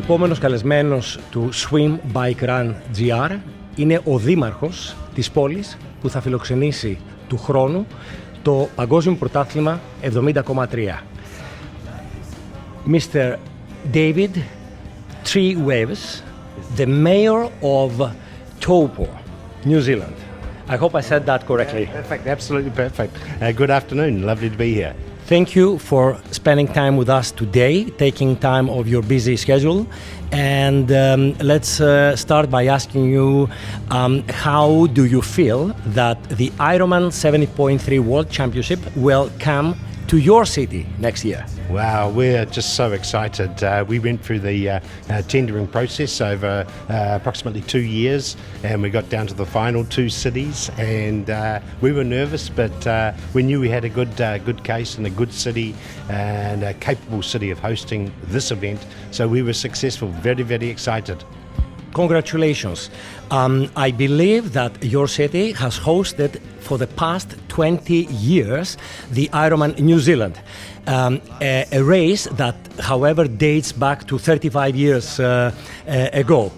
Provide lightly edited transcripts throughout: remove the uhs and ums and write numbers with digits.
επόμενος καλεσμένος του Swim Bike Run GR είναι ο δήμαρχος της πόλης που θα φιλοξενήσει του χρόνου το Παγκόσμιο Πρωτάθλημα 70,3. Mr. David Trewavas, the mayor of Taupo, New Zealand. I hope I said that correctly. Yeah, perfect, absolutely perfect. Good afternoon, lovely to be here. Thank you for spending time with us today, taking time of your busy schedule. And let's start by asking you, how do you feel that the Ironman 70.3 World Championship will come to your city next year? Wow, we're just so excited. We went through the tendering process over approximately 2 years, and we got down to the final 2 cities, and we were nervous, but we knew we had a good case and a good city and a capable city of hosting this event, so we were successful, very, very excited. Congratulations. I believe that your city has hosted for the past 20 years the Ironman New Zealand, a race that, however, dates back to 35 years ago.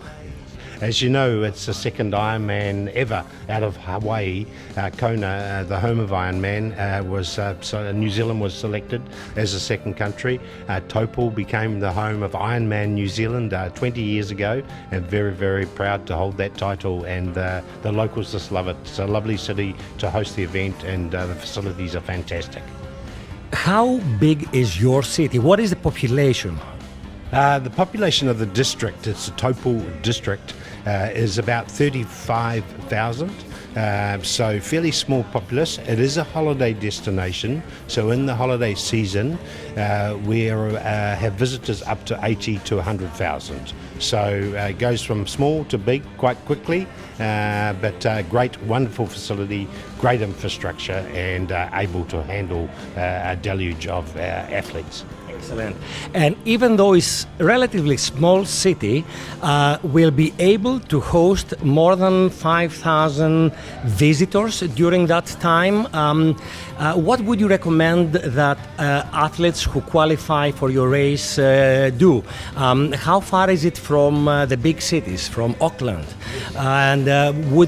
As you know, it's the second Ironman ever out of Hawaii. Kona, the home of Ironman, so New Zealand was selected as a second country. Taupo became the home of Ironman New Zealand 20 years ago, and very, very proud to hold that title, and the locals just love it. It's a lovely city to host the event, and the facilities are fantastic. How big is your city? What is the population? The population of the district, it's the Taupo district, is about 35,000. So fairly small populace. It is a holiday destination. So in the holiday season, we have visitors up to 80 to 100,000. So it goes from small to big quite quickly, but great, wonderful facility, great infrastructure, and able to handle a deluge of athletes. Excellent. And even though it's a relatively small city, we'll be able to host more than 5,000 visitors during that time. What would you recommend that athletes who qualify for your race do? How far is it from the big cities, from Auckland? And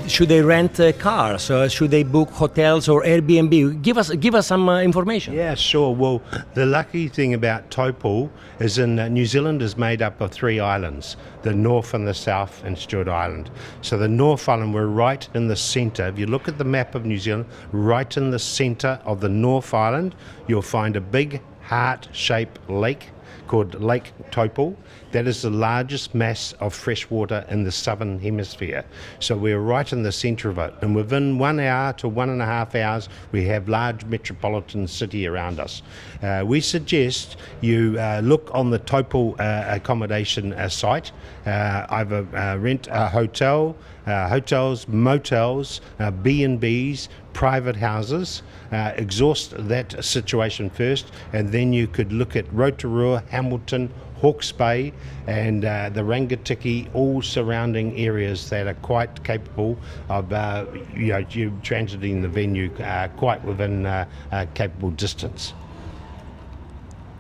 should they rent cars? Should they book hotels or Airbnb? Give us some information. Yeah, sure. Well, the lucky thing about Taupo is New Zealand is made up of 3 islands, the North and the South and Stewart Island. So the North Island, we're right in the centre. If you look at the map of New Zealand, right in the centre of the North Island, you'll find a big heart-shaped lake called Lake Taupo. That is the largest mass of fresh water in the southern hemisphere. So we're right in the centre of it. And within 1 hour to 1.5 hours, we have large metropolitan city around us. We suggest you look on the Taupo accommodation site, either rent a hotel, hotels, motels, B&Bs, private houses, exhaust that situation first, and then you could look at Rotorua, Hamilton, Hawke's Bay, and the Rangitikei, all surrounding areas that are quite capable of you transiting the venue quite within capable distance.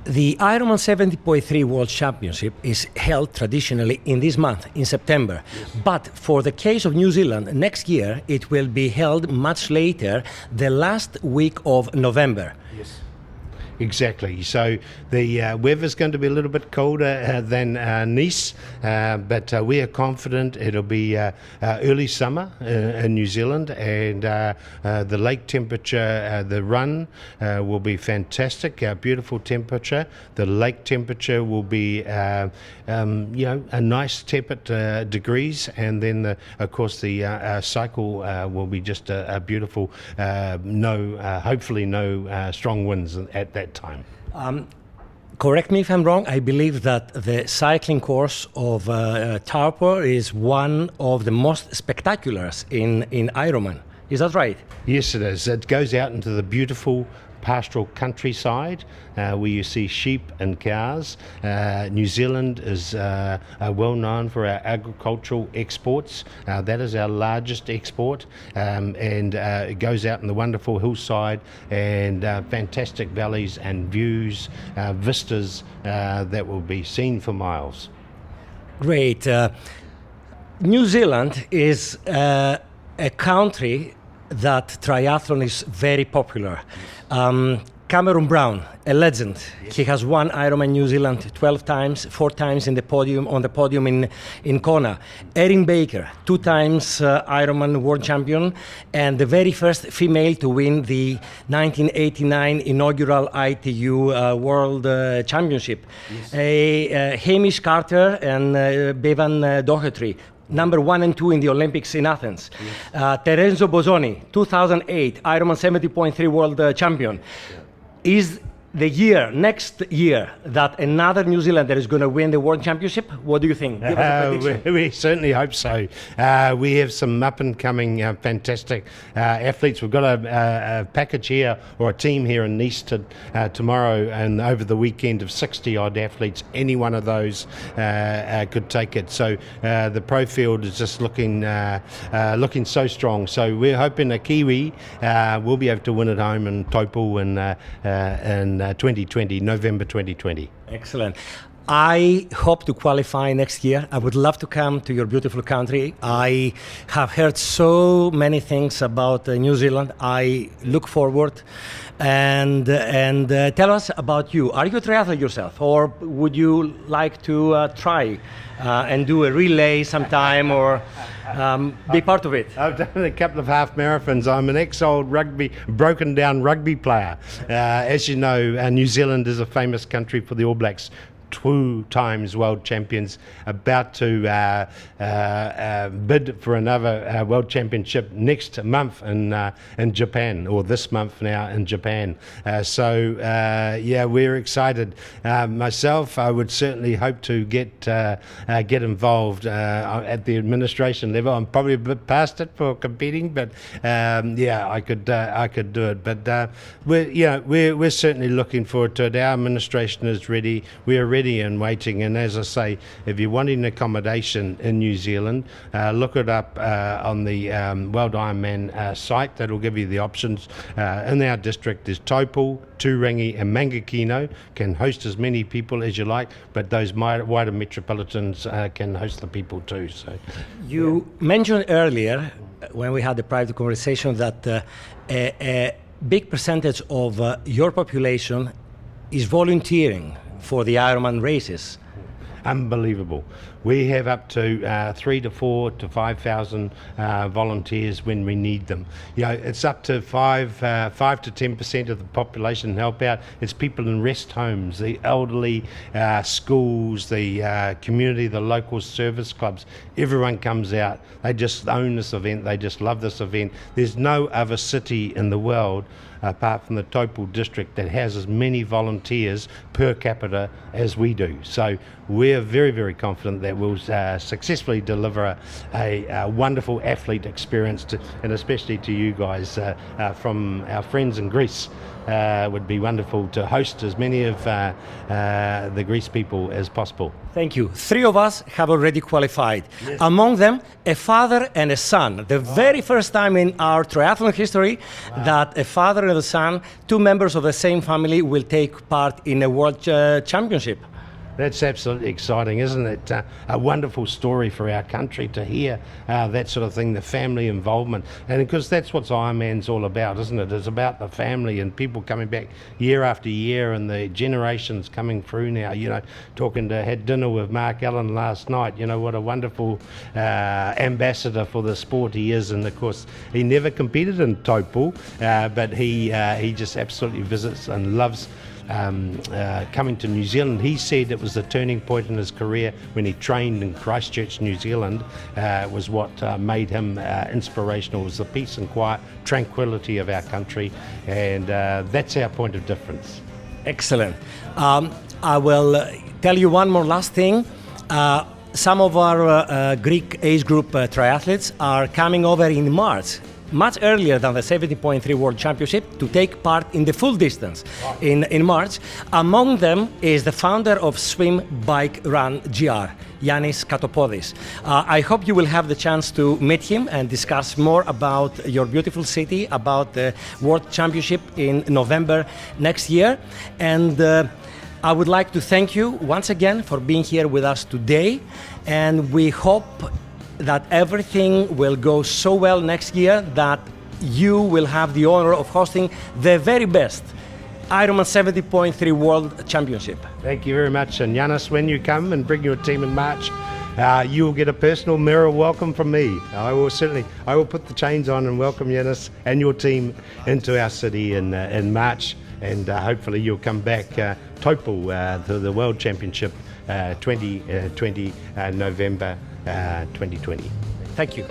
The Ironman 70.3 World Championship is held traditionally in this month, in September. Yes. But for the case of New Zealand, next year it will be held much later, the last week of November. Yes. Exactly. So the weather's going to be a little bit colder than Nice, but we are confident it'll be early summer in New Zealand, and the lake temperature, the run will be fantastic, beautiful temperature. The lake temperature will be, a nice temperate degrees, and then of course the cycle will be just a beautiful, hopefully no strong winds at that time. Correct me if I'm wrong, I believe that the cycling course of Taupo is one of the most spectaculars in Ironman. Is that right? Yes, it is. It goes out into the beautiful pastoral countryside where you see sheep and cows. New Zealand is well known for our agricultural exports. That is our largest export, and it goes out in the wonderful hillside and fantastic valleys and views, vistas that will be seen for miles. Great. New Zealand is a country that triathlon is very popular. Cameron Brown, a legend. Yes. He has won Ironman New Zealand 12 times, 4 times on the podium in Kona. Erin Baker, 2 times Ironman world champion, and the very first female to win the 1989 inaugural ITU World Championship. Yes. Hamish Carter and Bevan Doherty, number 1 and 2 in the Olympics in Athens. Yes. Terenzo Bozzoni, 2008 Ironman 70.3 world champion. Yeah. Is the next year, that another New Zealander is going to win the World Championship? What do you think? Give us a prediction. We certainly hope so. We have some up-and-coming fantastic athletes. We've got a package here, or a team here in Nice tomorrow and over the weekend of 60-odd athletes. Any one of those could take it. So the pro field is just looking so strong. So we're hoping a Kiwi will be able to win at home in Taupo in 2020, November 2020. Excellent. I hope to qualify next year. I would love to come to your beautiful country. I have heard so many things about New Zealand. I look forward. And tell us about you. Are you a triathlete yourself, or would you like to try and do a relay sometime, or be part of it? I've done a couple of half marathons. I'm an ex-old broken down rugby player. As you know, New Zealand is a famous country for the All Blacks. 2 times world champions, about to bid for another world championship next month in Japan, or this month now in Japan. Yeah, we're excited. Myself, I would certainly hope to get involved at the administration level. I'm probably a bit past it for competing, but yeah, I could do it. But we're certainly looking forward to it. Our administration is ready. We are ready and waiting, and as I say, if you're wanting accommodation in New Zealand, look it up on the World Ironman site. That'll give you the options. In our district there's Taupo, Turangi and Mangakino, can host as many people as you like, but those wider metropolitans can host the people too. So you mentioned earlier when we had the private conversation that a big percentage of your population is volunteering for the Ironman races. Unbelievable. We have up to 3 to 4 to 5,000 volunteers when we need them. You know, it's up to 5 to 10% of the population help out. It's people in rest homes, the elderly, schools, the community, the local service clubs. Everyone comes out. They just own this event. They just love this event. There's no other city in the world apart from the Taupo district that has as many volunteers per capita as we do. So we're very, very confident that we'll successfully deliver a wonderful athlete experience and especially to you guys from our friends in Greece. Would be wonderful to host as many of the Greece people as possible. Thank you. 3 of us have already qualified. Yes. Among them, a father and a son. The very first time in our triathlon history that a father and a son, 2 members of the same family, will take part in a world championship. That's absolutely exciting, isn't it? A wonderful story for our country to hear that sort of thing, the family involvement. And because that's what Ironman's all about, isn't it? It's about the family and people coming back year after year and the generations coming through now. You know, had dinner with Mark Allen last night. You know, what a wonderful ambassador for the sport he is. And of course, he never competed in Taupo, but he just absolutely visits and loves coming to New Zealand. He said it was the turning point in his career when he trained in Christchurch, New Zealand, was what made him inspirational. It was the peace and quiet, tranquility of our country, and that's our point of difference. Excellent. I will tell you one more last thing. Some of our Greek age group triathletes are coming over in March, much earlier than the 70.3 World Championship, to take part in the full distance in March. Among them is the founder of Swim, Bike, Run GR, Yannis Katopodis. I hope you will have the chance to meet him and discuss more about your beautiful city, about the World Championship in November next year. And I would like to thank you once again for being here with us today, and we hope that everything will go so well next year that you will have the honor of hosting the very best Ironman 70.3 World Championship. Thank you very much. And Yanis, when you come and bring your team in March, you will get a personal mirror welcome from me. I will put the chains on and welcome Yanis and your team into our city in March. And hopefully you'll come back Taupo to the World Championship 2020 November 2020. Thank you.